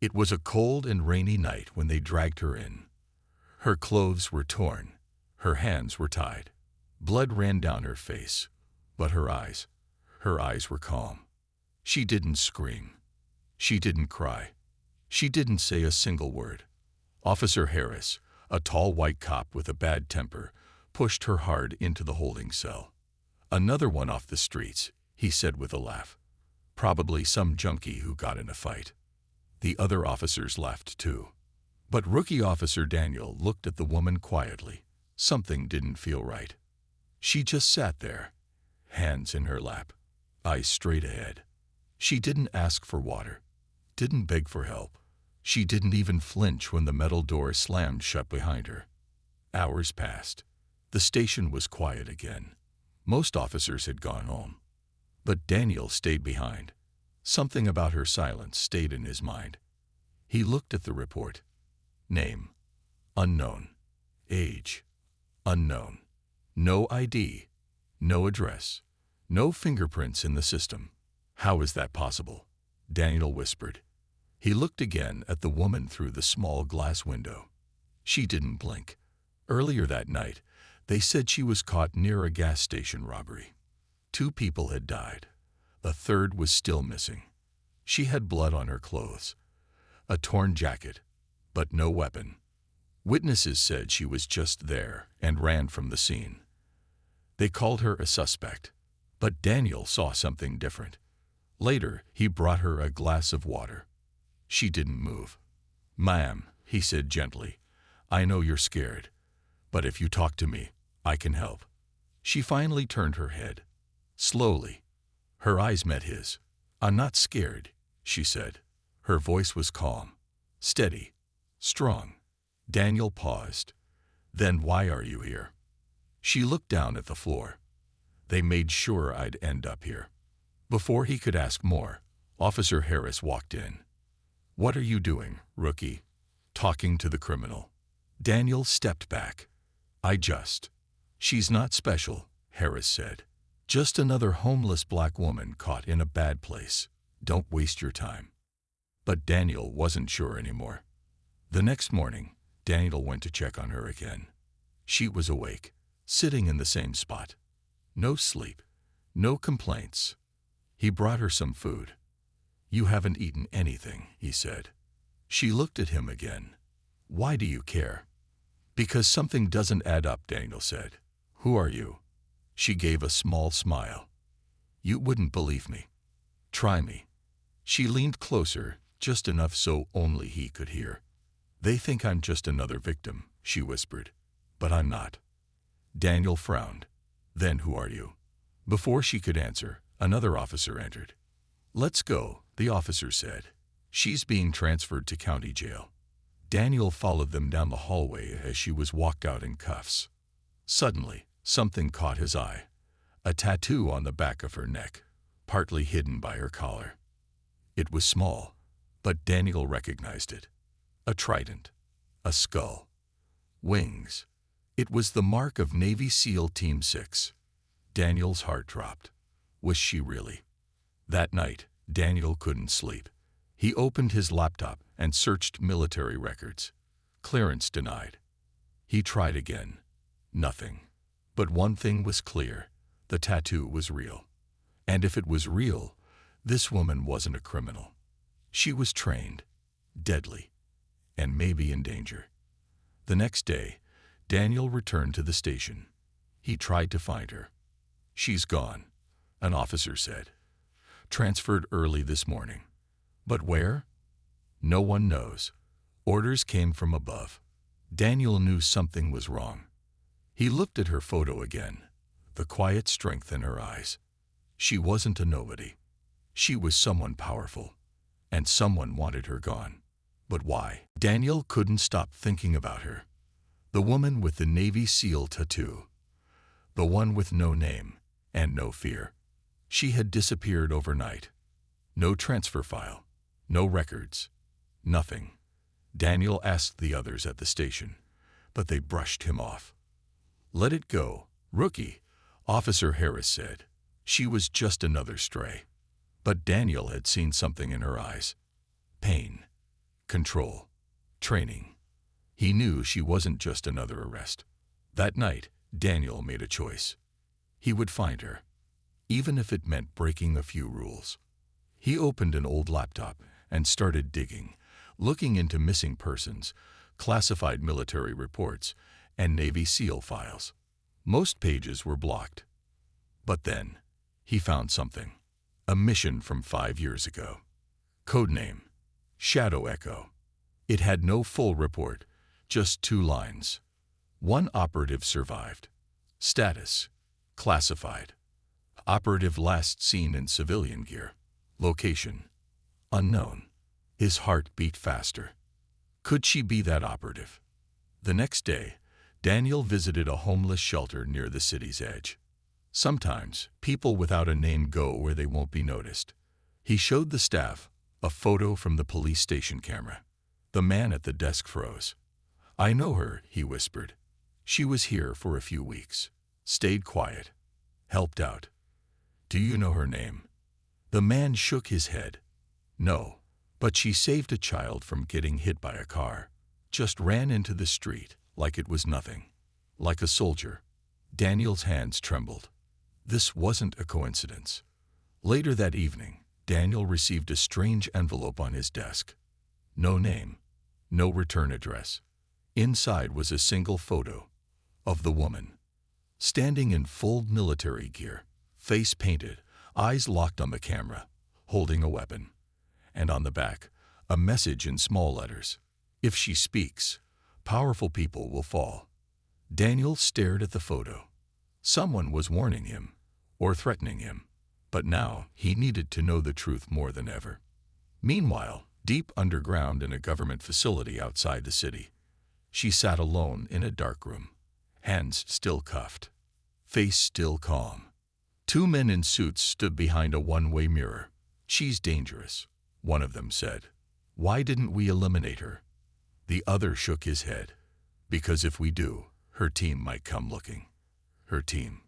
It was a cold and rainy night when they dragged her in. Her clothes were torn. Her hands were tied. Blood ran down her face, but her eyes were calm. She didn't scream. She didn't cry. She didn't say a single word. Officer Harris, a tall white cop with a bad temper, pushed her hard into the holding cell. "Another one off the streets," he said with a laugh. "Probably some junkie who got in a fight." The other officers laughed too. But Rookie Officer Daniel looked at the woman quietly. Something didn't feel right. She just sat there, hands in her lap, eyes straight ahead. She didn't ask for water, didn't beg for help. She didn't even flinch when the metal door slammed shut behind her. Hours passed. The station was quiet again. Most officers had gone home. But Daniel stayed behind. Something about her silence stayed in his mind. He looked at the report. Name, unknown. Age, unknown. No ID, no address, no fingerprints in the system. "How is that possible?" Daniel whispered. He looked again at the woman through the small glass window. She didn't blink. Earlier that night, they said she was caught near a gas station robbery. 2 people had died. A third was still missing. She had blood on her clothes, a torn jacket, but no weapon. Witnesses said she was just there and ran from the scene. They called her a suspect, but Daniel saw something different. Later, he brought her a glass of water. She didn't move. "Ma'am," he said gently, "I know you're scared, but if you talk to me, I can help." She finally turned her head. Slowly, her eyes met his. "I'm not scared," she said. Her voice was calm, steady, strong. Daniel paused. "Then why are you here?" She looked down at the floor. "They made sure I'd end up here." Before he could ask more, Officer Harris walked in. "What are you doing, Rookie?" "Talking to the criminal." Daniel stepped back. She's not special," Harris said. "Just another homeless black woman caught in a bad place. Don't waste your time." But Daniel wasn't sure anymore. The next morning, Daniel went to check on her again. She was awake, sitting in the same spot. No sleep, no complaints. He brought her some food. "You haven't eaten anything," he said. She looked at him again. "Why do you care?" "Because something doesn't add up," Daniel said. "Who are you?" She gave a small smile. "You wouldn't believe me. Try me." She leaned closer, just enough so only he could hear. "They think I'm just another victim," she whispered. "But I'm not." Daniel frowned. "Then who are you?" Before she could answer, another officer entered. "Let's go," the officer said. "She's being transferred to county jail." Daniel followed them down the hallway as she was walked out in cuffs. Suddenly, something caught his eye. A tattoo on the back of her neck, partly hidden by her collar. It was small, but Daniel recognized it. A trident, a skull, wings. It was the mark of Navy SEAL Team 6. Daniel's heart dropped. Was she really? That night, Daniel couldn't sleep. He opened his laptop and searched military records. Clearance denied. He tried again. Nothing. But one thing was clear. The tattoo was real. And if it was real, this woman wasn't a criminal. She was trained, deadly, and maybe in danger. The next day, Daniel returned to the station. He tried to find her. "She's gone," an officer said. "Transferred early this morning." But where? No one knows. Orders came from above. Daniel knew something was wrong. He looked at her photo again, the quiet strength in her eyes. She wasn't a nobody. She was someone powerful, and someone wanted her gone. But why? Daniel couldn't stop thinking about her. The woman with the Navy SEAL tattoo. The one with no name and no fear. She had disappeared overnight. No transfer file. No records. Nothing. Daniel asked the others at the station, but they brushed him off. "Let it go, Rookie," Officer Harris said. She was just another stray. But Daniel had seen something in her eyes. Pain. control, training. He knew she wasn't just another arrest. That night, Daniel made a choice. He would find her, even if it meant breaking a few rules. He opened an old laptop and started digging, looking into missing persons, classified military reports, and Navy SEAL files. Most pages were blocked. But then, he found something. A mission from 5 years ago. Codename: Shadow Echo. It had no full report, just 2 lines. One operative survived. Status: classified. Operative last seen in civilian gear. Location: unknown. His heart beat faster. Could she be that operative? The next day, Daniel visited a homeless shelter near the city's edge. Sometimes, people without a name go where they won't be noticed. He showed the staff a photo from the police station camera. The man at the desk froze. "I know her," he whispered. "She was here for a few weeks. Stayed quiet. Helped out. Do you know her name?" The man shook his head. "No, but she saved a child from getting hit by a car. Just ran into the street like it was nothing. Like a soldier." Daniel's hands trembled. This wasn't a coincidence. Later that evening, Daniel received a strange envelope on his desk. No name, no return address. Inside was a single photo of the woman, standing in full military gear, face painted, eyes locked on the camera, holding a weapon. And on the back, a message in small letters: "If she speaks, powerful people will fall." Daniel stared at the photo. Someone was warning him, or threatening him. But now he needed to know the truth more than ever. Meanwhile, deep underground in a government facility outside the city, she sat alone in a dark room, hands still cuffed, face still calm. 2 men in suits stood behind a one-way mirror. "She's dangerous," one of them said. "Why didn't we eliminate her?" The other shook his head. "Because if we do, her team might come looking." Her team.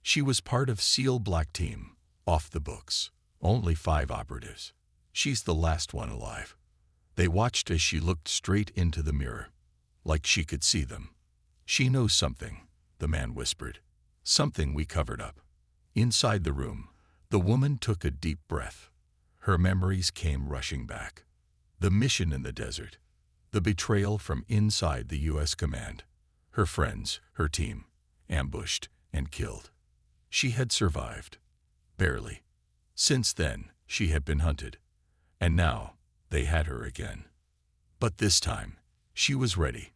She was part of SEAL Black Team, off the books. Only 5 operatives. She's the last one alive. They watched as she looked straight into the mirror, like she could see them. "She knows something," the man whispered. "Something we covered up." Inside the room, the woman took a deep breath. Her memories came rushing back. The mission in the desert, the betrayal from inside the U.S. command, her friends, her team, ambushed and killed. She had survived. Barely. Since then, she had been hunted. And now, they had her again. But this time, she was ready.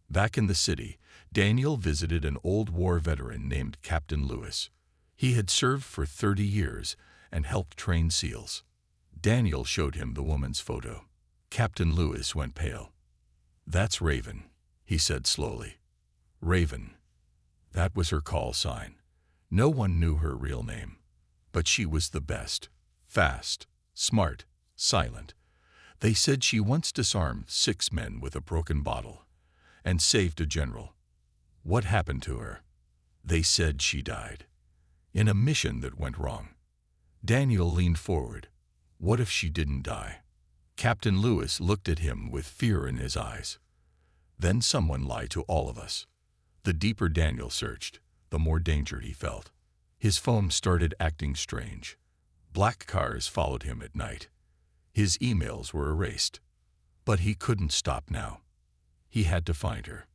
Back in the city, Daniel visited an old war veteran named Captain Lewis. He had served for 30 years and helped train SEALs. Daniel showed him the woman's photo. Captain Lewis went pale. "That's Raven," he said slowly. "Raven. That was her call sign. No one knew her real name. But she was the best. Fast, smart, silent. They said she once disarmed 6 men with a broken bottle and saved a general. What happened to her? They said she died. In a mission that went wrong." Daniel leaned forward. What if she didn't die? Captain Lewis looked at him with fear in his eyes. "Then someone lied to all of us." The deeper Daniel searched, the more danger he felt. His phone started acting strange. Black cars followed him at night. His emails were erased. But he couldn't stop now. He had to find her.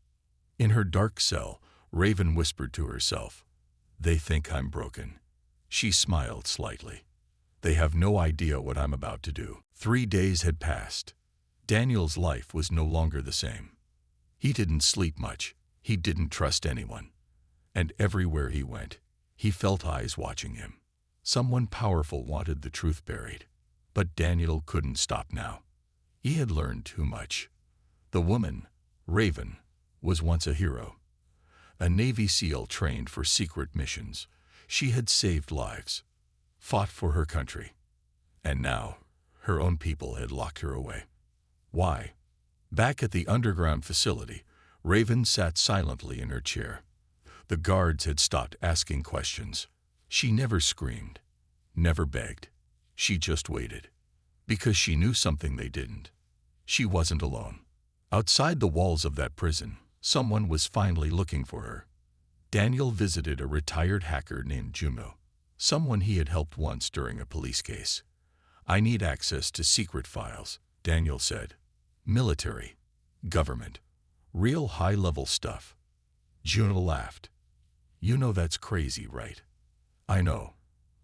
In her dark cell, Raven whispered to herself, "They think I'm broken." She smiled slightly. "They have no idea what I'm about to do." 3 days had passed. Daniel's life was no longer the same. He didn't sleep much. He didn't trust anyone. And everywhere he went, he felt eyes watching him. Someone powerful wanted the truth buried. But Daniel couldn't stop now. He had learned too much. The woman, Raven, was once a hero. A Navy SEAL trained for secret missions. She had saved lives, fought for her country. And now, her own people had locked her away. Why? Back at the underground facility, Raven sat silently in her chair. The guards had stopped asking questions. She never screamed, never begged. She just waited. Because she knew something they didn't. She wasn't alone. Outside the walls of that prison, someone was finally looking for her. Daniel visited a retired hacker named Juno, someone he had helped once during a police case. "I need access to secret files," Daniel said. "Military, government, real high-level stuff." Juno laughed. "You know that's crazy, right?" "I know.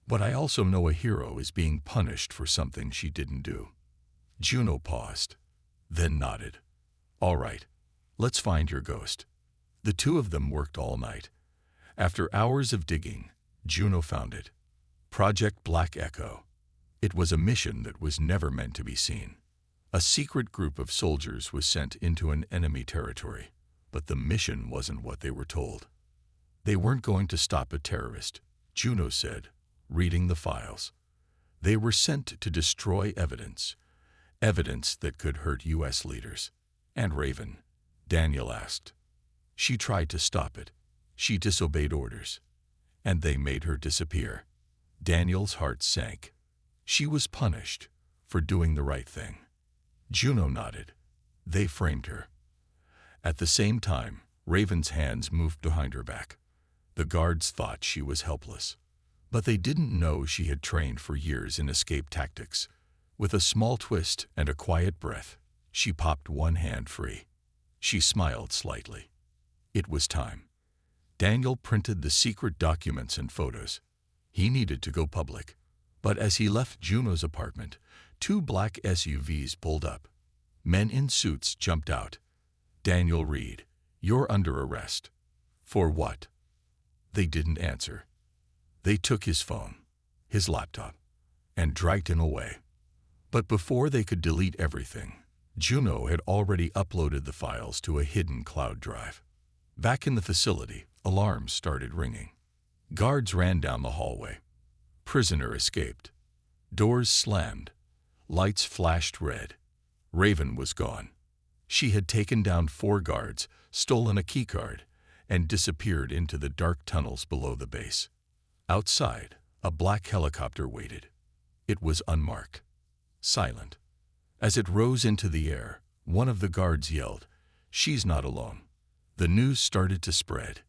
But I also know a hero is being punished for something she didn't do." Juno paused, then nodded. "All right, let's find your ghost." The two of them worked all night. After hours of digging, Juno found it. Project Black Echo. It was a mission that was never meant to be seen. A secret group of soldiers was sent into an enemy territory, but the mission wasn't what they were told. They weren't going to stop a terrorist, Juno said, reading the files. They were sent to destroy evidence that could hurt U.S. leaders. "And Raven?" Daniel asked. "She tried to stop it. She disobeyed orders. And they made her disappear." Daniel's heart sank. She was punished for doing the right thing. Juno nodded. "They framed her." At the same time, Raven's hands moved behind her back. The guards thought she was helpless. But they didn't know she had trained for years in escape tactics. With a small twist and a quiet breath, she popped one hand free. She smiled slightly. It was time. Daniel printed the secret documents and photos. He needed to go public. But as he left Juno's apartment, 2 black SUVs pulled up. Men in suits jumped out. "Daniel Reed, you're under arrest." "For what?" They didn't answer. They took his phone, his laptop, and dragged him away. But before they could delete everything, Juno had already uploaded the files to a hidden cloud drive. Back in the facility, alarms started ringing. Guards ran down the hallway. Prisoner escaped. Doors slammed. Lights flashed red. Raven was gone. She had taken down 4 guards, stolen a keycard, and disappeared into the dark tunnels below the base. Outside, a black helicopter waited. It was unmarked, silent. As it rose into the air, one of the guards yelled, "She's not alone." The news started to spread.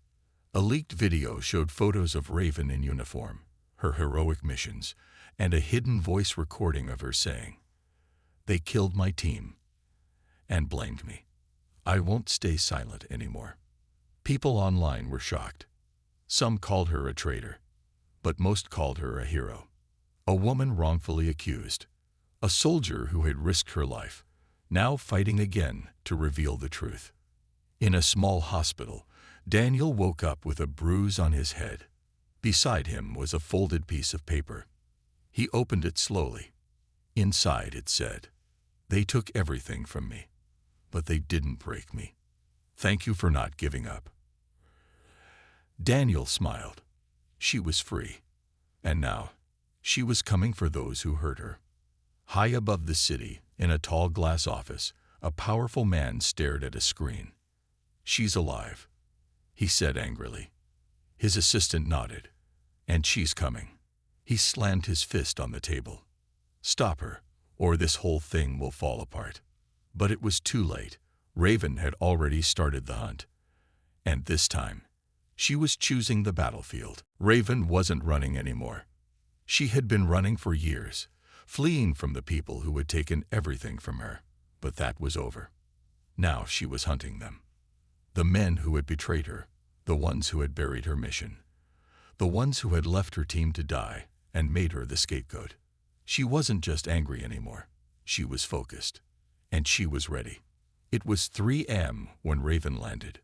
A leaked video showed photos of Raven in uniform, her heroic missions, and a hidden voice recording of her saying, "They killed my team and blamed me. I won't stay silent anymore." People online were shocked. Some called her a traitor, but most called her a hero. A woman wrongfully accused, a soldier who had risked her life, now fighting again to reveal the truth. In a small hospital, Daniel woke up with a bruise on his head. Beside him was a folded piece of paper. He opened it slowly. Inside it said, "They took everything from me, but they didn't break me. Thank you for not giving up." Daniel smiled. She was free. And now, she was coming for those who hurt her. High above the city, in a tall glass office, a powerful man stared at a screen. "She's alive," he said angrily. His assistant nodded. "And she's coming." He slammed his fist on the table. "Stop her, or this whole thing will fall apart." But it was too late. Raven had already started the hunt. And this time, she was choosing the battlefield. Raven wasn't running anymore. She had been running for years, fleeing from the people who had taken everything from her. But that was over. Now she was hunting them. The men who had betrayed her, the ones who had buried her mission, the ones who had left her team to die and made her the scapegoat. She wasn't just angry anymore. She was focused. And she was ready. It was 3 a.m. when Raven landed.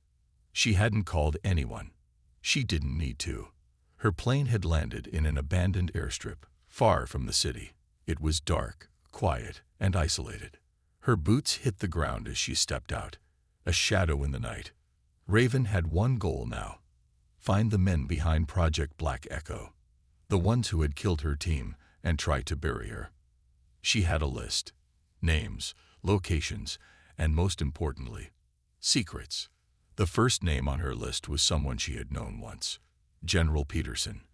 She hadn't called anyone. She didn't need to. Her plane had landed in an abandoned airstrip, far from the city. It was dark, quiet, and isolated. Her boots hit the ground as she stepped out, a shadow in the night. Raven had one goal now: find the men behind Project Black Echo, the ones who had killed her team and tried to bury her. She had a list: names, locations, and most importantly, secrets. The first name on her list was someone she had known once, General Peterson,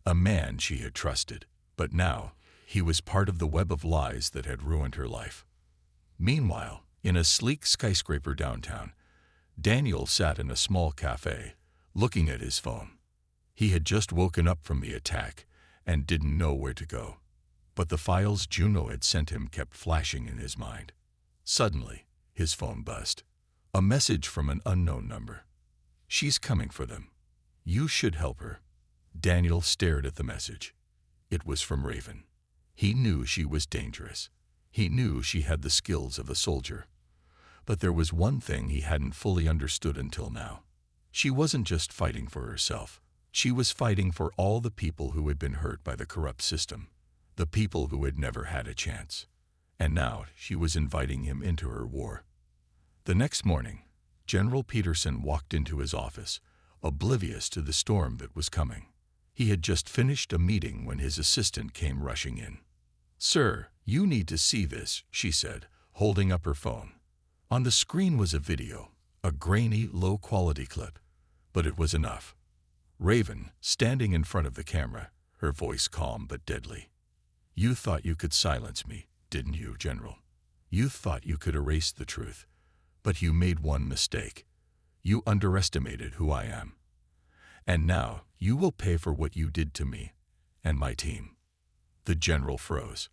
a man she had trusted, but now he was part of the web of lies that had ruined her life. Meanwhile, in a sleek skyscraper downtown, Daniel sat in a small cafe, looking at his phone. He had just woken up from the attack and didn't know where to go. But the files Juno had sent him kept flashing in his mind. Suddenly, his phone buzzed. A message from an unknown number. "She's coming for them. You should help her." Daniel stared at the message. It was from Raven. He knew she was dangerous. He knew she had the skills of a soldier. But there was one thing he hadn't fully understood until now. She wasn't just fighting for herself. She was fighting for all the people who had been hurt by the corrupt system, the people who had never had a chance. And now she was inviting him into her war. The next morning, General Peterson walked into his office, oblivious to the storm that was coming. He had just finished a meeting when his assistant came rushing in. "Sir, you need to see this," she said, holding up her phone. On the screen was a video, a grainy, low-quality clip, but it was enough. Raven, standing in front of the camera, her voice calm but deadly. "You thought you could silence me, didn't you, General? You thought you could erase the truth, but you made one mistake. You underestimated who I am. And now you will pay for what you did to me and my team." The general froze.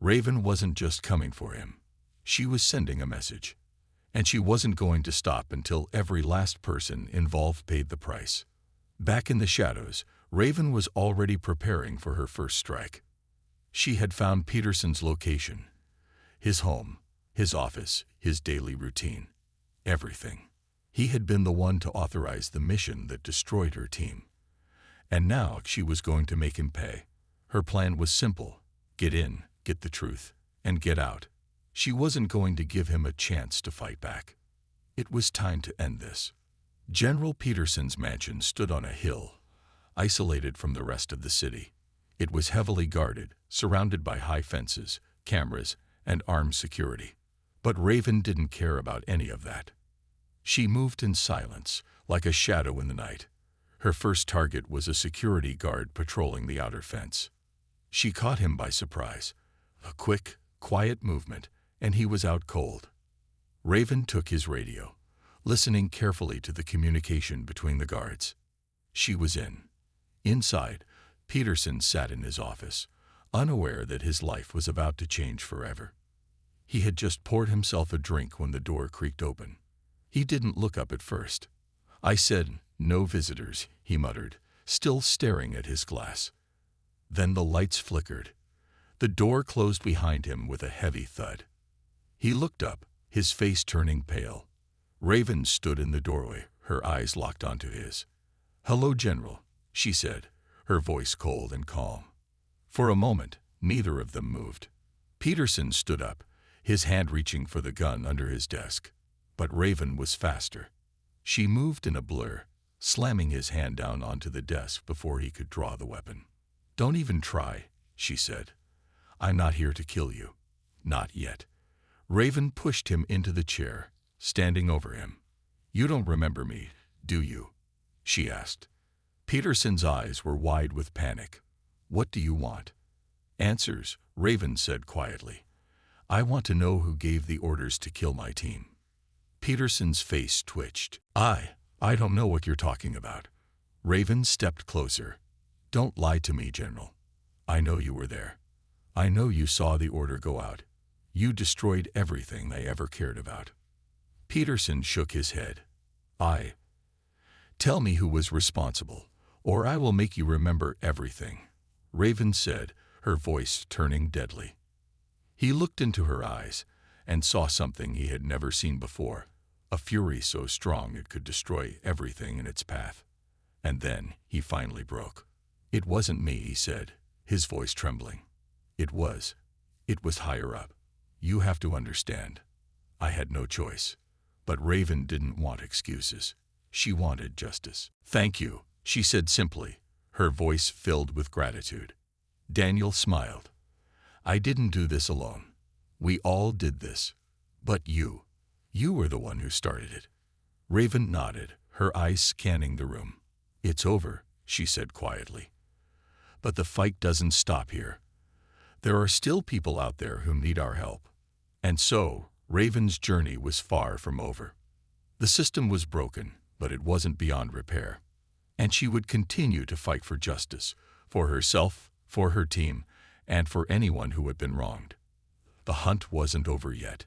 Raven wasn't just coming for him. She was sending a message. And she wasn't going to stop until every last person involved paid the price. Back in the shadows, Raven was already preparing for her first strike. She had found Peterson's location, his home, his office, his daily routine, everything. He had been the one to authorize the mission that destroyed her team. And now she was going to make him pay. Her plan was simple: get in, get the truth, and get out. She wasn't going to give him a chance to fight back. It was time to end this. General Peterson's mansion stood on a hill, isolated from the rest of the city. It was heavily guarded, surrounded by high fences, cameras, and armed security. But Raven didn't care about any of that. She moved in silence, like a shadow in the night. Her first target was a security guard patrolling the outer fence. She caught him by surprise. A quick, quiet movement, and he was out cold. Raven took his radio, listening carefully to the communication between the guards. She was in. Inside, Peterson sat in his office, unaware that his life was about to change forever. He had just poured himself a drink when the door creaked open. He didn't look up at first. "I said, no visitors," he muttered, still staring at his glass. Then the lights flickered. The door closed behind him with a heavy thud. He looked up, his face turning pale. Raven stood in the doorway, her eyes locked onto his. "Hello, General," she said, her voice cold and calm. For a moment, neither of them moved. Peterson stood up, his hand reaching for the gun under his desk. But Raven was faster. She moved in a blur, slamming his hand down onto the desk before he could draw the weapon. "Don't even try," she said. "I'm not here to kill you. Not yet." Raven pushed him into the chair, standing over him. "You don't remember me, do you?" she asked. Peterson's eyes were wide with panic. "What do you want?" "Answers," Raven said quietly. "I want to know who gave the orders to kill my team." Peterson's face twitched. I don't know what you're talking about." Raven stepped closer. "Don't lie to me, General. I know you were there. I know you saw the order go out. You destroyed everything I ever cared about." Peterson shook his head. Tell me who was responsible, or I will make you remember everything," Raven said, her voice turning deadly. He looked into her eyes and saw something he had never seen before, a fury so strong it could destroy everything in its path. And then he finally broke. "It wasn't me," he said, his voice trembling. It was higher up. You have to understand. I had no choice." But Raven didn't want excuses. She wanted justice. "Thank you," she said simply, her voice filled with gratitude. Daniel smiled. "I didn't do this alone. We all did this. But you were the one who started it." Raven nodded, her eyes scanning the room. "It's over," she said quietly. "But the fight doesn't stop here. There are still people out there who need our help." And so, Raven's journey was far from over. The system was broken, but it wasn't beyond repair. And she would continue to fight for justice, for herself, for her team, and for anyone who had been wronged. The hunt wasn't over yet.